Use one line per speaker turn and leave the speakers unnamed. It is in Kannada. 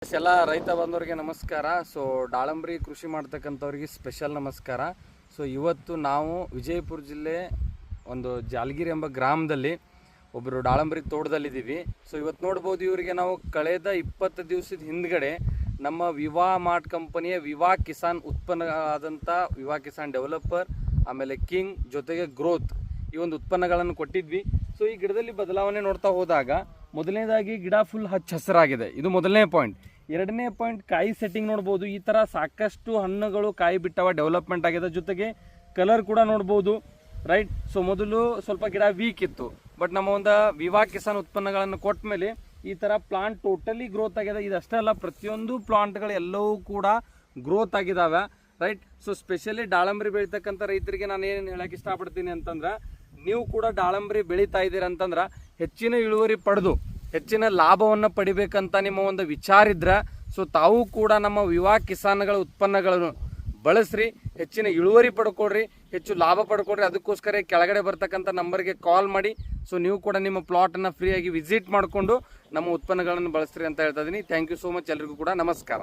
ಎಸ್ ಎಲ್ಲ ರೈತ ಬಂದವರಿಗೆ ನಮಸ್ಕಾರ. ಸೊ ದಾಳಂಬ್ರಿ ಕೃಷಿ ಮಾಡ್ತಕ್ಕಂಥವ್ರಿಗೆ ಸ್ಪೆಷಲ್ ನಮಸ್ಕಾರ. ಸೊ ಇವತ್ತು ನಾವು ವಿಜಯಪುರ ಜಿಲ್ಲೆ ಒಂದು ಜಾಲಗಿರಿ ಎಂಬ ಗ್ರಾಮದಲ್ಲಿ ಒಬ್ಬರು ದಾಳಂಬ್ರಿ ತೋಟದಲ್ಲಿದ್ದೀವಿ. ಸೊ ಇವತ್ತು ನೋಡ್ಬೋದು, ಇವರಿಗೆ ನಾವು ಕಳೆದ 20 ದಿವಸದ ಹಿಂದ್ಗಡೆ ನಮ್ಮ ವಿವಾ ಮಾರ್ಟ್ ಕಂಪನಿಯ ವಿವಾ ಕಿಸಾನ್ ಉತ್ಪನ್ನ ಆದಂಥ ವಿವಾ ಕಿಸಾನ್ ಡೆವಲಪರ್, ಆಮೇಲೆ ಕಿಂಗ್ ಜೊತೆಗೆ ಗ್ರೋತ್ ಈ ಒಂದು ಉತ್ಪನ್ನಗಳನ್ನು ಕೊಟ್ಟಿದ್ವಿ. ಸೊ ಈ ಗಿಡದಲ್ಲಿ ಬದಲಾವಣೆ ನೋಡ್ತಾ ಹೋದಾಗ ಮೊದಲನೇದಾಗಿ ಗಿಡ ಫುಲ್ ಹಸಿರಾಗಿದೆ, ಇದು ಮೊದಲನೇ ಪಾಯಿಂಟ್. ಎರಡನೇ ಪಾಯಿಂಟ್, ಕಾಯಿ ಸೆಟ್ಟಿಂಗ್ ನೋಡ್ಬೋದು. ಈ ಥರ ಸಾಕಷ್ಟು ಹಣ್ಣುಗಳು ಕಾಯಿ ಬಿಟ್ಟವ, ಡೆವಲಪ್ಮೆಂಟ್ ಆಗಿದೆ. ಜೊತೆಗೆ ಕಲರ್ ಕೂಡ ನೋಡ್ಬೋದು, ರೈಟ್. ಸೊ ಮೊದಲು ಸ್ವಲ್ಪ ಗಿಡ ವೀಕ್ ಇತ್ತು, ಬಟ್ ನಮ್ಮ ಒಂದು ವಿವಾ ಕಿಸಾನ್ ಉತ್ಪನ್ನಗಳನ್ನು ಕೊಟ್ಟ ಮೇಲೆ ಈ ಥರ ಪ್ಲಾಂಟ್ ಟೋಟಲಿ ಗ್ರೋತ್ ಆಗಿದೆ. ಇದಷ್ಟೇ ಅಲ್ಲ, ಪ್ರತಿಯೊಂದು ಪ್ಲಾಂಟ್ಗಳು ಎಲ್ಲವೂ ಕೂಡ ಗ್ರೋತ್ ಆಗಿದ್ದಾವೆ, ರೈಟ್. ಸೊ ಸ್ಪೆಷಲಿ ದಾಳಂಬ್ರಿ ಬೆಳೀತಕ್ಕಂಥ ರೈತರಿಗೆ ನಾನು ಏನು ಹೇಳಕ್ಕೆ ಇಷ್ಟಪಡ್ತೀನಿ ಅಂತಂದ್ರೆ, ನೀವು ಕೂಡ ದಾಳಂಬ್ರಿ ಬೆಳೀತಾ ಇದ್ದೀರ ಅಂತಂದ್ರೆ ಹೆಚ್ಚಿನ ಇಳುವರಿ ಪಡೆದು ಹೆಚ್ಚಿನ ಲಾಭವನ್ನು ಪಡಿಬೇಕಂತ ನಿಮ್ಮ ಒಂದು ವಿಚಾರ ಇದ್ರೆ, ಸೊ ತಾವು ಕೂಡ ನಮ್ಮ ವಿವಾ ಕಿಸಾನ್ಗಳ ಉತ್ಪನ್ನಗಳನ್ನು ಬಳಸ್ರಿ, ಹೆಚ್ಚಿನ ಇಳುವರಿ ಪಡ್ಕೊಳ್ರಿ, ಹೆಚ್ಚು ಲಾಭ ಪಡ್ಕೊಳ್ರಿ. ಅದಕ್ಕೋಸ್ಕರ ಕೆಳಗಡೆ ಬರ್ತಕ್ಕಂಥ ನಂಬರ್ಗೆ ಕಾಲ್ ಮಾಡಿ. ಸೊ ನೀವು ಕೂಡ ನಿಮ್ಮ ಪ್ಲಾಟನ್ನು ಫ್ರೀಯಾಗಿ ವಿಸಿಟ್ ಮಾಡಿಕೊಂಡು ನಮ್ಮ ಉತ್ಪನ್ನಗಳನ್ನು ಬಳಸ್ರಿ ಅಂತ ಹೇಳ್ತಾ ಇದ್ದೀನಿ. Thank you so much. ಎಲ್ರಿಗೂ ಕೂಡ ನಮಸ್ಕಾರ.